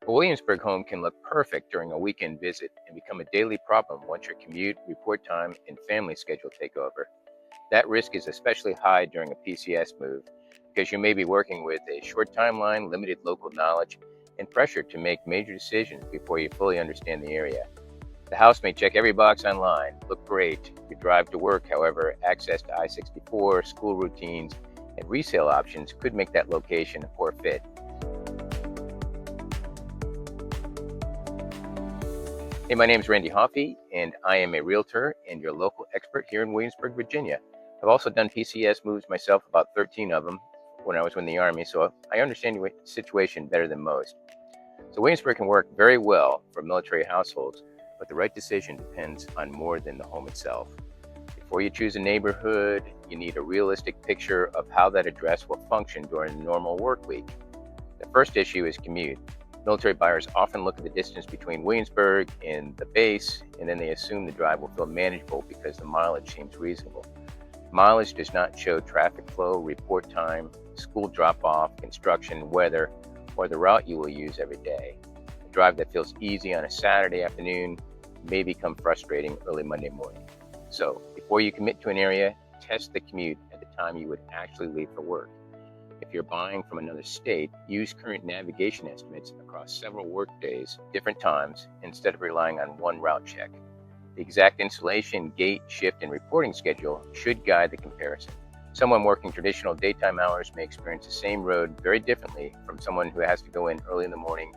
A Williamsburg home can look perfect during a weekend visit and become a daily problem once your commute, report time, and family schedule take over. That risk is especially high during a PCS move because you may be working with a short timeline, limited local knowledge, and pressure to make major decisions before you fully understand the area. The house may check every box online, look great. Your drive to work, however, access to I-64, school routines, and resale options could make that location a poor fit. Hey, my name is Randy Hoffey, and I am a realtor and your local expert here in Williamsburg, Virginia. I've also done PCS moves myself, about 13 of them, when I was in the Army, so I understand your situation better than most. So Williamsburg can work very well for military households, but the right decision depends on more than the home itself. Before you choose a neighborhood, you need a realistic picture of how that address will function during a normal work week. The first issue is commute. Military buyers often look at the distance between Williamsburg and the base, and then they assume the drive will feel manageable because the mileage seems reasonable. Mileage does not show traffic flow, report time, school drop-off, construction, weather, or the route you will use every day. A drive that feels easy on a Saturday afternoon may become frustrating early Monday morning. So, before you commit to an area, test the commute at the time you would actually leave for work. If you're buying from another state, use current navigation estimates across several work days, different times, instead of relying on one route check. The exact installation, gate, shift, and reporting schedule should guide the comparison. Someone working traditional daytime hours may experience the same road very differently from someone who has to go in early in the morning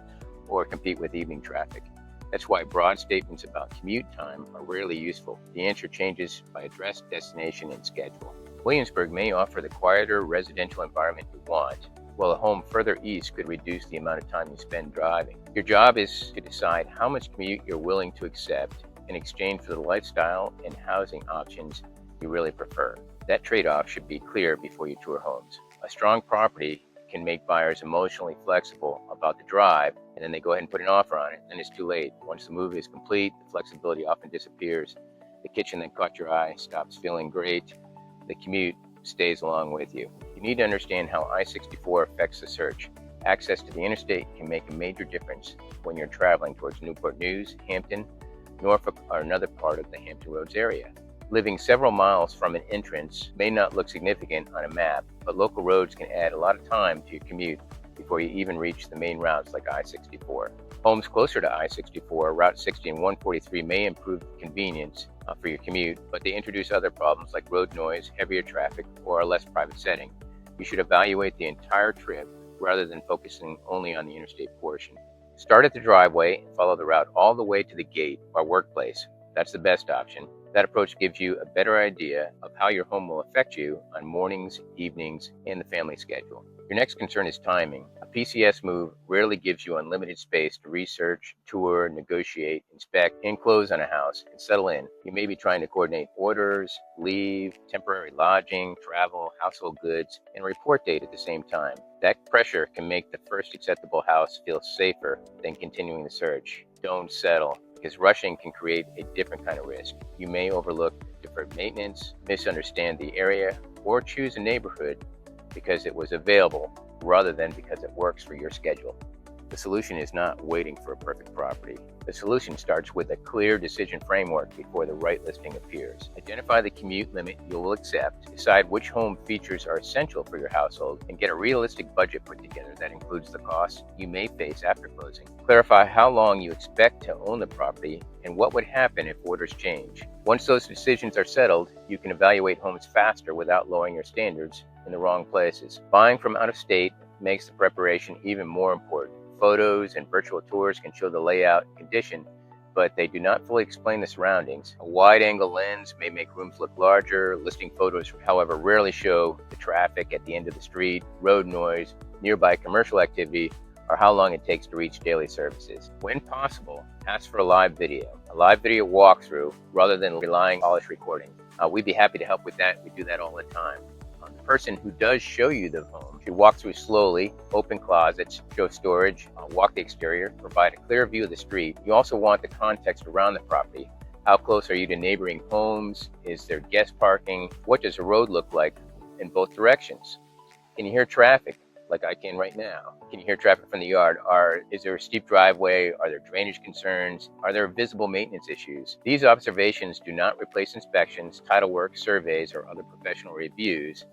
or compete with evening traffic. That's why broad statements about commute time are rarely useful. The answer changes by address, destination, and schedule. Williamsburg may offer the quieter residential environment you want, while a home further east could reduce the amount of time you spend driving. Your job is to decide how much commute you're willing to accept in exchange for the lifestyle and housing options you really prefer. That trade-off should be clear before you tour homes. A strong property can make buyers emotionally flexible about the drive, and then they go ahead and put an offer on it, and it's too late. Once the move is complete, the flexibility often disappears. The kitchen that caught your eye stops feeling great. The commute stays along with you. You need to understand how I-64 affects the search. Access to the interstate can make a major difference when you're traveling towards Newport News, Hampton, Norfolk, or another part of the Hampton Roads area. Living several miles from an entrance may not look significant on a map, but local roads can add a lot of time to your commute before you even reach the main routes like I-64. Homes closer to I-64, Route 60 and 143 may improve convenience for your commute, but they introduce other problems like road noise, heavier traffic, or a less private setting. You should evaluate the entire trip rather than focusing only on the interstate portion. Start at the driveway and follow the route all the way to the gate or workplace. That's the best option. That approach gives you a better idea of how your home will affect you on mornings, evenings, and the family schedule. Your next concern is timing. A PCS move rarely gives you unlimited space to research, tour, negotiate, inspect, and close on a house and settle in. You may be trying to coordinate orders, leave, temporary lodging, travel, household goods, and a report date at the same time. That pressure can make the first acceptable house feel safer than continuing the search. Don't settle, because rushing can create a different kind of risk. You may overlook deferred maintenance, misunderstand the area, or choose a neighborhood because it was available rather than because it works for your schedule. The solution is not waiting for a perfect property. The solution starts with a clear decision framework before the right listing appears. Identify the commute limit you will accept, decide which home features are essential for your household, and get a realistic budget put together that includes the costs you may face after closing. Clarify how long you expect to own the property and what would happen if orders change. Once those decisions are settled, you can evaluate homes faster without lowering your standards in the wrong places. Buying from out of state makes the preparation even more important. Photos and virtual tours can show the layout and condition, but they do not fully explain the surroundings. A wide-angle lens may make rooms look larger. Listing photos, however, rarely show the traffic at the end of the street, road noise, nearby commercial activity, or how long it takes to reach daily services. When possible, ask for a live video walkthrough rather than relying on polished recording. We'd be happy to help with that. We do that all the time. The person who does show you the home should walk through slowly, open closets, show storage, walk the exterior, provide a clear view of the street. You also want the context around the property. How close are you to neighboring homes? Is there guest parking? What does the road look like in both directions? Can you hear traffic? like I can right now? Can you hear traffic from the yard? Is there a steep driveway? Are there drainage concerns? Are there visible maintenance issues? These observations do not replace inspections, title work, surveys, or other professional reviews,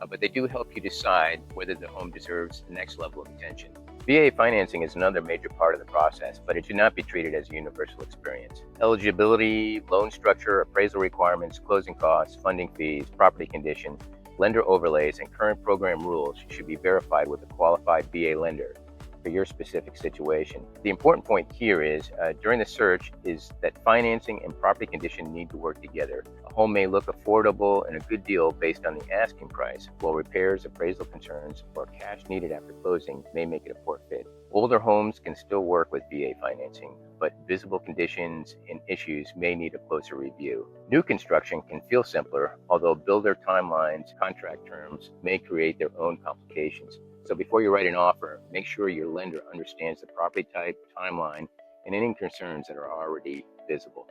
but they do help you decide whether the home deserves the next level of attention. VA financing is another major part of the process, but it should not be treated as a universal experience. Eligibility, loan structure, appraisal requirements, closing costs, funding fees, property condition, lender overlays, and current program rules should be verified with a qualified VA lender for your specific situation. The important point here is, during the search, is that financing and property condition need to work together. A home may look affordable and a good deal based on the asking price, while repairs, appraisal concerns, or cash needed after closing may make it a poor fit. Older homes can still work with VA financing, but visible conditions and issues may need a closer review. New construction can feel simpler, although builder timelines, contract terms may create their own complications. So before you write an offer, make sure your lender understands the property type, timeline, and any concerns that are already visible.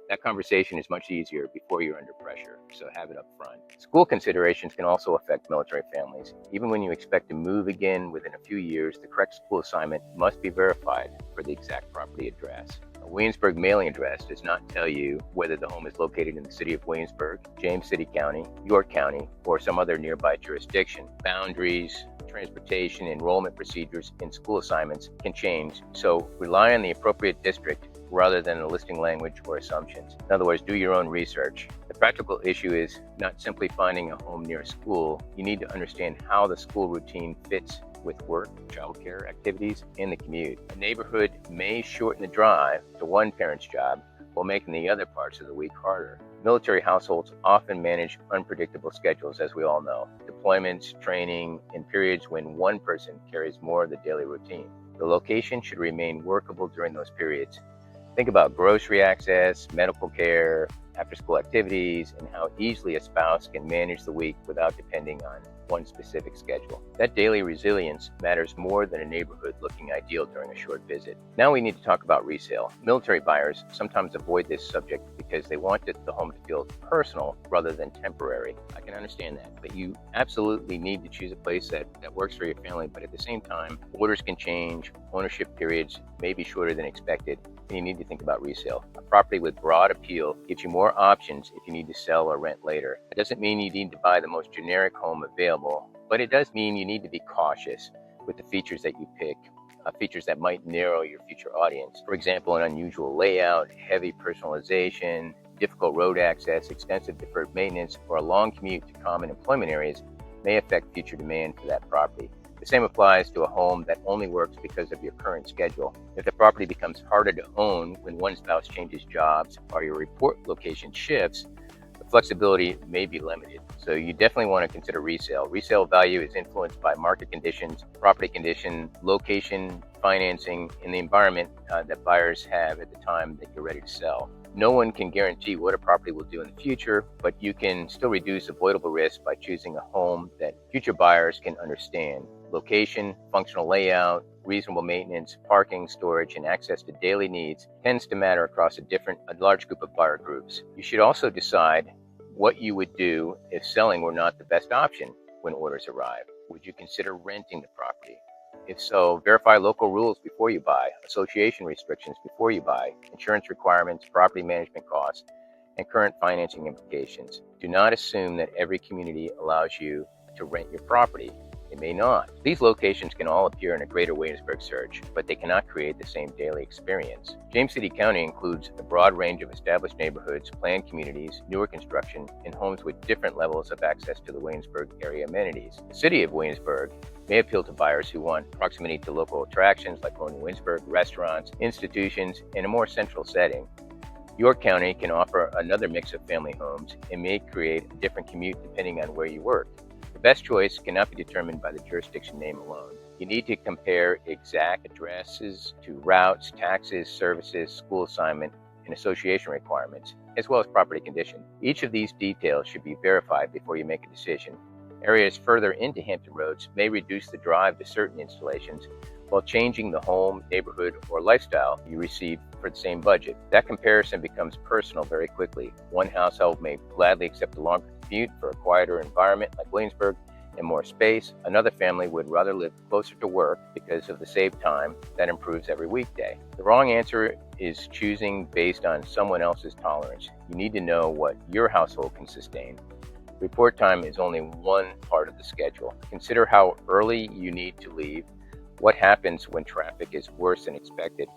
That conversation is much easier before you're under pressure, so have it up front. School considerations can also affect military families. Even when you expect to move again within a few years, the correct school assignment must be verified for the exact property address. A Williamsburg mailing address does not tell you whether the home is located in the city of Williamsburg, James City County, York County, or some other nearby jurisdiction. Boundaries, transportation, enrollment procedures, and school assignments can change, so rely on the appropriate district rather than the listing language or assumptions. In other words, do your own research. The practical issue is not simply finding a home near a school. You need to understand how the school routine fits with work, childcare activities, and the commute. A neighborhood may shorten the drive to one parent's job while making the other parts of the week harder. Military households often manage unpredictable schedules, as we all know. Deployments, training, and periods when one person carries more of the daily routine. The location should remain workable during those periods. Think about grocery access, medical care, after-school activities, and how easily a spouse can manage the week without depending on one specific schedule. That daily resilience matters more than a neighborhood looking ideal during a short visit. Now we need to talk about resale. Military buyers sometimes avoid this subject because they want the home to feel personal rather than temporary. I can understand that, but you absolutely need to choose a place that works for your family, but at the same time, orders can change, ownership periods may be shorter than expected, and you need to think about resale. A property with broad appeal gives you more options if you need to sell or rent later. It doesn't mean you need to buy the most generic home available, but it does mean you need to be cautious with the features that you pick, features that might narrow your future audience. For example, an unusual layout, heavy personalization, difficult road access, extensive deferred maintenance, or a long commute to common employment areas may affect future demand for that property. The same applies to a home that only works because of your current schedule. If the property becomes harder to own when one spouse changes jobs or your report location shifts, the flexibility may be limited. So you definitely want to consider resale. Resale value is influenced by market conditions, property condition, location, financing, and the environment that buyers have at the time that you're ready to sell. No one can guarantee what a property will do in the future, but you can still reduce avoidable risk by choosing a home that future buyers can understand. Location, functional layout, reasonable maintenance, parking, storage, and access to daily needs tends to matter across a large group of buyer groups. You should also decide what you would do if selling were not the best option when orders arrive. Would you consider renting the property? If so, verify local rules before you buy, association restrictions before you buy, insurance requirements, property management costs, and current financing implications. Do not assume that every community allows you to rent your property. It may not. These locations can all appear in a greater Williamsburg search, but they cannot create the same daily experience. James City County includes a broad range of established neighborhoods, planned communities, newer construction, and homes with different levels of access to the Williamsburg area amenities. The city of Williamsburg may appeal to buyers who want proximity to local attractions like Colonial Williamsburg, restaurants, institutions, and a more central setting. York County can offer another mix of family homes and may create a different commute depending on where you work. The best choice cannot be determined by the jurisdiction name alone. You need to compare exact addresses to routes, taxes, services, school assignment, and association requirements, as well as property condition. Each of these details should be verified before you make a decision. Areas further into Hampton Roads may reduce the drive to certain installations while changing the home, neighborhood, or lifestyle you receive for the same budget. That comparison becomes personal very quickly. One household may gladly accept a longer commute for a quieter environment like Williamsburg, and more space. Another family would rather live closer to work because of the saved time that improves every weekday. The wrong answer is choosing based on someone else's tolerance. You need to know what your household can sustain. Report time is only one part of the schedule. Consider how early you need to leave, what happens when traffic is worse than expected,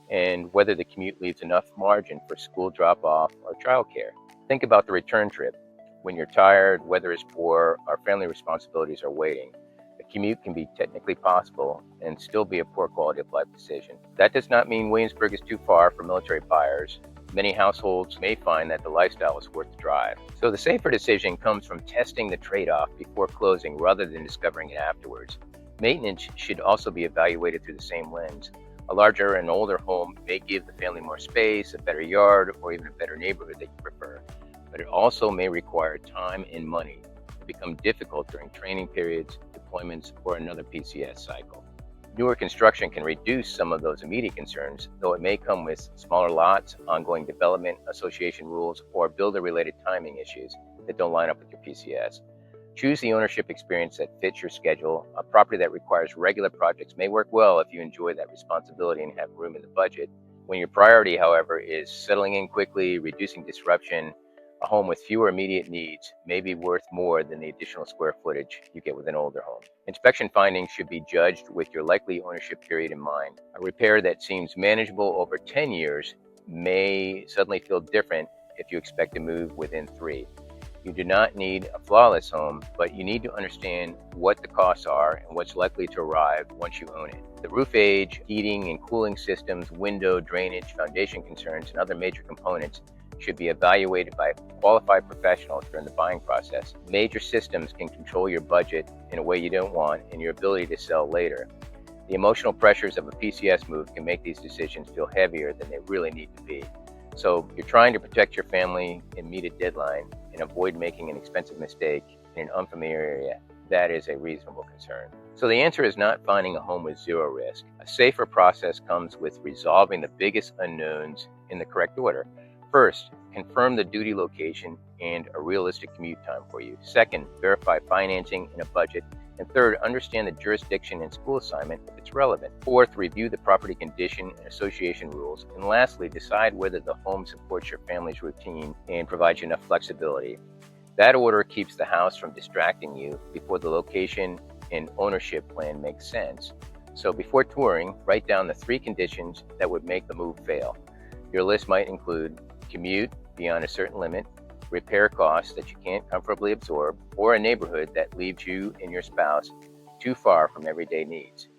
and whether the commute leaves enough margin for school drop-off or childcare. Think about the return trip. When you're tired, weather is poor, or family responsibilities are waiting, a commute can be technically possible and still be a poor quality of life decision. That does not mean Williamsburg is too far for military buyers. Many households may find that the lifestyle is worth the drive. So the safer decision comes from testing the trade-off before closing rather than discovering it afterwards. Maintenance should also be evaluated through the same lens. A larger and older home may give the family more space, a better yard, or even a better neighborhood that you prefer. But it also may require time and money to become difficult during training periods, deployments, or another PCS cycle. Newer construction can reduce some of those immediate concerns, though it may come with smaller lots, ongoing development, association rules, or builder-related timing issues that don't line up with your PCS. Choose the ownership experience that fits your schedule. A property that requires regular projects may work well if you enjoy that responsibility and have room in the budget. When your priority, however, is settling in quickly, reducing disruption, a home with fewer immediate needs may be worth more than the additional square footage you get with an older home. Inspection findings should be judged with your likely ownership period in mind. A repair that seems manageable over 10 years may suddenly feel different if you expect to move within 3. You do not need a flawless home, but you need to understand what the costs are and what's likely to arrive once you own it. The roof age, heating and cooling systems, window, drainage, foundation concerns, and other major components should be evaluated by qualified professionals during the buying process. Major systems can control your budget in a way you don't want and your ability to sell later. The emotional pressures of a PCS move can make these decisions feel heavier than they really need to be. So you're trying to protect your family and meet a deadline and avoid making an expensive mistake in an unfamiliar area. That is a reasonable concern. So the answer is not finding a home with zero risk. A safer process comes with resolving the biggest unknowns in the correct order. First, confirm the duty location and a realistic commute time for you. Second, verify financing and a budget. And third, understand the jurisdiction and school assignment if it's relevant. Fourth, review the property condition and association rules. And lastly, decide whether the home supports your family's routine and provides you enough flexibility. That order keeps the house from distracting you before the location and ownership plan makes sense. So before touring, write down the 3 conditions that would make the move fail. Your list might include commute beyond a certain limit, repair costs that you can't comfortably absorb, or a neighborhood that leaves you and your spouse too far from everyday needs.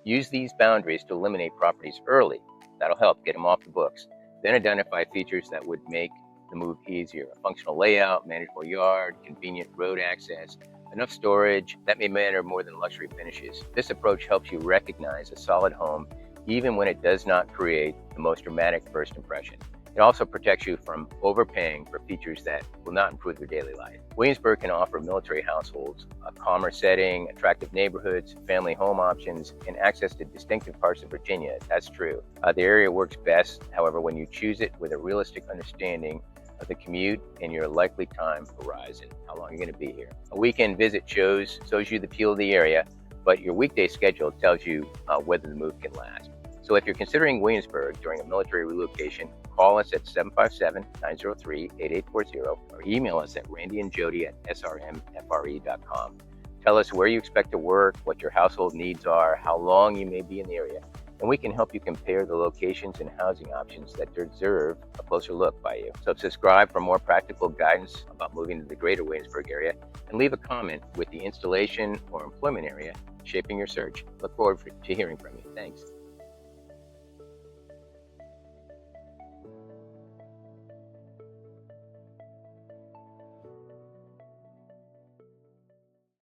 Use these boundaries to eliminate properties early. That'll help get them off the books. Then identify features that would make the move easier. A functional layout, manageable yard, convenient road access, enough storage. That may matter more than luxury finishes. This approach helps you recognize a solid home even when it does not create the most dramatic first impression. It also protects you from overpaying for features that will not improve your daily life. Williamsburg can offer military households a calmer setting, attractive neighborhoods, family home options, and access to distinctive parts of Virginia. That's true. The area works best, however, when you choose it with a realistic understanding of the commute and your likely time horizon, how long you're going to be here. A weekend visit shows you the appeal of the area, but your weekday schedule tells you whether the move can last. So if you're considering Williamsburg during a military relocation, call us at 757-903-8840 or email us at randyandjody@srmfre.com. Tell us where you expect to work, what your household needs are, how long you may be in the area, and we can help you compare the locations and housing options that deserve a closer look by you. So subscribe for more practical guidance about moving to the greater Williamsburg area, and leave a comment with the installation or employment area shaping your search. Look forward to hearing from you. Thanks.